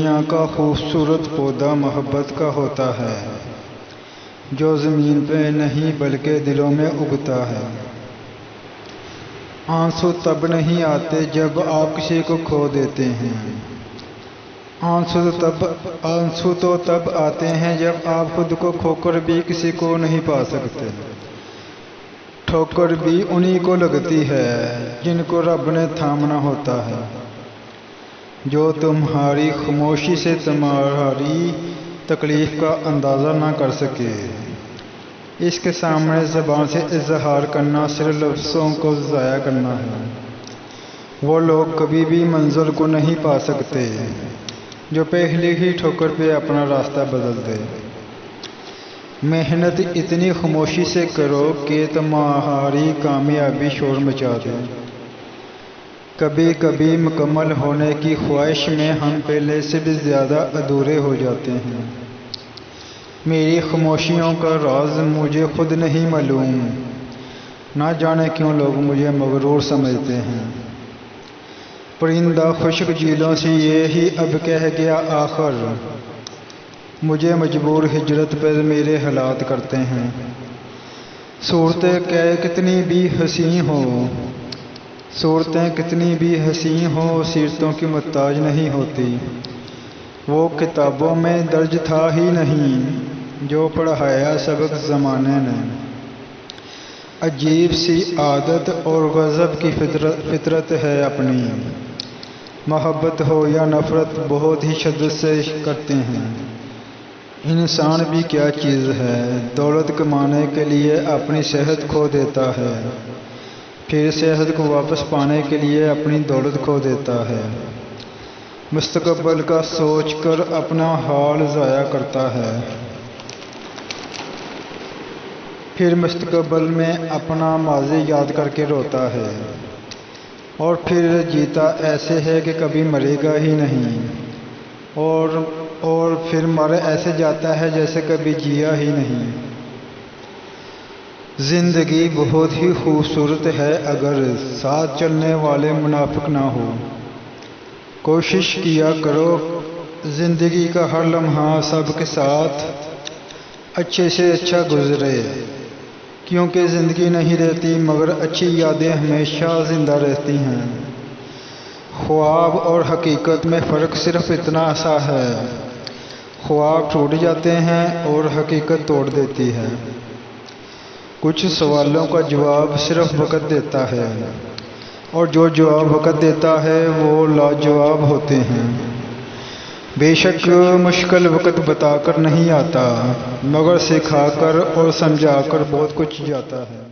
دنیا کا خوبصورت پودا محبت کا ہوتا ہے، جو زمین پہ نہیں بلکہ دلوں میں اگتا ہے۔ آنسو تب نہیں آتے جب آپ کسی کو کھو دیتے ہیں، آنسو تو تب آتے ہیں جب آپ خود کو کھو کر بھی کسی کو نہیں پا سکتے۔ ٹھوکر بھی انہی کو لگتی ہے جن کو رب نے تھامنا ہوتا ہے، جو تمہاری خاموشی سے تمہاری تکلیف کا اندازہ نہ کر سکے۔ اس کے سامنے زبان سے اظہار کرنا صرف لفظوں کو ضائع کرنا ہے۔ وہ لوگ کبھی بھی منزل کو نہیں پا سکتے جو پہلی ہی ٹھوکر پہ اپنا راستہ بدل دے۔ محنت اتنی خاموشی سے کرو کہ تمہاری کامیابی شور مچا دے۔ کبھی کبھی مکمل ہونے کی خواہش میں ہم پہلے سے بھی زیادہ ادھورے ہو جاتے ہیں۔ میری خاموشیوں کا راز مجھے خود نہیں معلوم، نہ جانے کیوں لوگ مجھے مغرور سمجھتے ہیں۔ پرندہ خشک جھیلوں سے یہی اب کہہ گیا آخر، مجھے مجبور ہجرت پر میرے حالات کرتے ہیں۔ صورتیں کتنی بھی حسین ہوں سیرتوں کی محتاج نہیں ہوتی۔ وہ کتابوں میں درج تھا ہی نہیں جو پڑھایا سبق زمانے نے۔ عجیب سی عادت اور غضب کی فطرت ہے اپنی، محبت ہو یا نفرت بہت ہی شدت سے کرتے ہیں۔ انسان بھی کیا چیز ہے، دولت کمانے کے لیے اپنی صحت کھو دیتا ہے، پھر صحت کو واپس پانے کے لیے اپنی دولت کھو دیتا ہے۔ مستقبل کا سوچ کر اپنا حال ضائع کرتا ہے، پھر مستقبل میں اپنا ماضی یاد کر کے روتا ہے، اور پھر جیتا ایسے ہے کہ کبھی مرے گا ہی نہیں، اور پھر مر ایسے جاتا ہے جیسے کبھی جیا ہی نہیں۔ زندگی بہت ہی خوبصورت ہے اگر ساتھ چلنے والے منافق نہ ہو۔ کوشش کیا کرو زندگی کا ہر لمحہ سب کے ساتھ اچھے سے اچھا گزرے، کیونکہ زندگی نہیں رہتی مگر اچھی یادیں ہمیشہ زندہ رہتی ہیں۔ خواب اور حقیقت میں فرق صرف اتنا سا ہے، خواب ٹوٹ جاتے ہیں اور حقیقت توڑ دیتی ہے۔ کچھ سوالوں کا جواب صرف وقت دیتا ہے، اور جو جواب وقت دیتا ہے وہ لاجواب ہوتے ہیں۔ بے شک مشکل وقت بتا کر نہیں آتا، مگر سکھا کر اور سمجھا کر بہت کچھ جاتا ہے۔